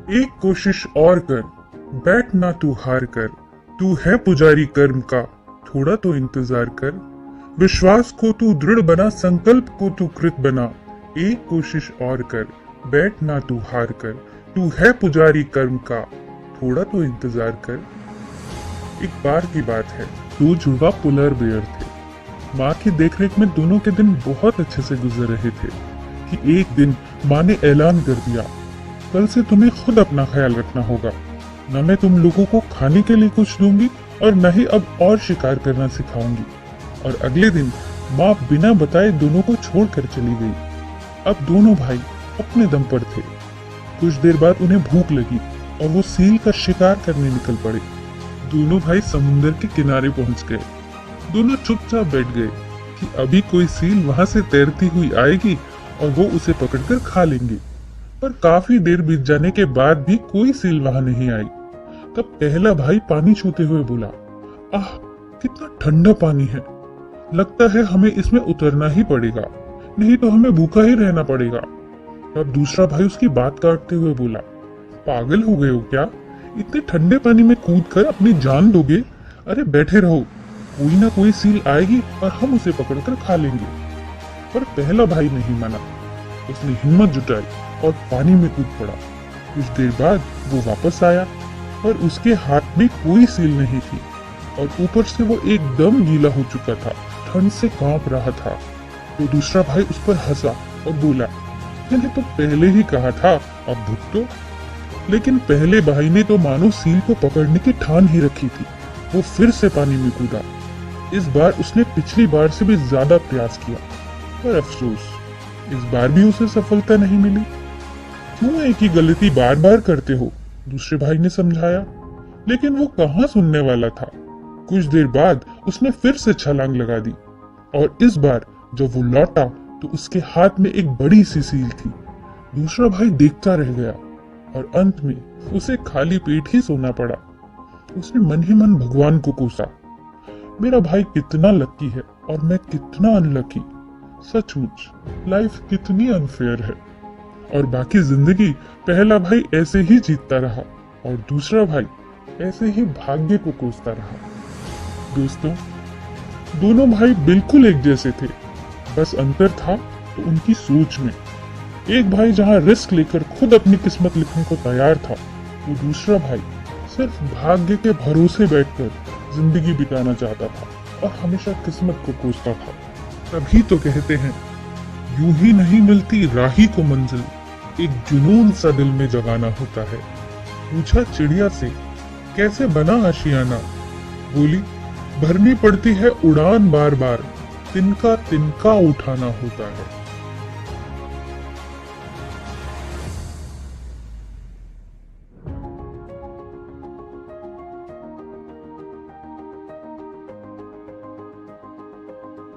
एक कोशिश और कर, बैठ ना तू हार कर। तू है पुजारी कर्म का, थोड़ा तो इंतजार कर। विश्वास को तू दृढ़ बना, संकल्प को तू कृत बना। एक कोशिश और कर, बैठ ना तू हार कर। तू है पुजारी कर्म का, थोड़ा तो इंतजार कर। एक बार की बात है, दो जुड़वा पुलर बेयर थे। माँ की देखरेख में दोनों के दिन बहुत अच्छे से गुजर रहे थे कि एक दिन माँ ने ऐलान कर दिया, कल से तुम्हें खुद अपना ख्याल रखना होगा। न मैं तुम लोगों को खाने के लिए कुछ दूंगी और न ही अब और शिकार करना सिखाऊंगी। और अगले दिन माँ बिना बताए दोनों को छोड़कर चली गई। अब दोनों भाई अपने दम पर थे। कुछ देर बाद उन्हें भूख लगी और वो सील का शिकार करने निकल पड़े। दोनों भाई समुद्र के किनारे पहुंच गए। दोनों चुपचाप बैठ गए कि अभी कोई सील वहां से तैरती हुई आएगी और वो उसे पकड़कर खा लेंगे। पर काफी देर बीत जाने के बाद भी कोई सील वहां नहीं आई। तब पहला भाई पानी छूते हुए बोला, आह कितना ठंडा पानी है, लगता है हमें इसमें उतरना ही पड़ेगा, नहीं तो हमें भूखा ही रहना पड़ेगा। तब दूसरा भाई उसकी बात काटते हुए बोला, पागल हो गए हो क्या, इतने ठंडे पानी में कूद कर अपनी जान दोगे? अरे बैठे रहो, कोई ना कोई सील आएगी और हम उसे पकड़कर खा लेंगे। पर पहला भाई नहीं माना। उसने हिम्मत जुटाई और पानी में कूद पड़ा। कुछ देर बाद वो वापस आया और उसके हाथ में कोई सील नहीं थी और ऊपर से वो एकदम गीला हो चुका था, ठंड से कांप रहा था। तो दूसरा भाई उस पर हंसा और बोला, मैंने तो पहले ही कहा था, अब भुगतो। लेकिन पहले भाई ने तो मानो सील को पकड़ने की ठान ही रखी थी। वो फिर से पानी में कूदा। इस बार उसने पिछली बार से भी ज्यादा प्रयास किया, पर अफसोस इस बार भी उसे सफलता नहीं मिली। क्यों एक ही गलती बार बार करते हो? दूसरे भाई ने समझाया, लेकिन वो कहाँ सुनने वाला था। कुछ देर बाद उसने फिर से छलांग लगा दी और इस बार जब वो लौटा तो उसके हाथ में एक बड़ी सी सील थी। दूसरा भाई देखता रह गया और अंत में उसे खाली पेट ही सोना पड़ा। उसने मन ही मन भगवान को कोसा, मेरा भाई कितना लकी है और मैं कितना अनलकी। सचमुच लाइफ कितनी अनफेयर है। और बाकी जिंदगी पहला भाई ऐसे ही जीतता रहा और दूसरा भाई ऐसे ही भाग्य को कोसता रहा। दोस्तों, दोनों भाई बिल्कुल एक जैसे थे, बस अंतर था तो उनकी सोच में। एक भाई जहां रिस्क लेकर खुद अपनी किस्मत लिखने को तैयार था, तो दूसरा भाई सिर्फ भाग्य के भरोसे बैठकर जिंदगी बिताना चाहता था और हमेशा किस्मत को कोसता था। तभी तो कहते हैं, यूं ही नहीं मिलती राही को मंजिल, एक जुनून सा दिल में जगाना होता है। पूछा चिड़िया से, कैसे बना आशियाना? बोली, भरनी पड़ती है उड़ान बार बार, तिनका तिनका उठाना होता है।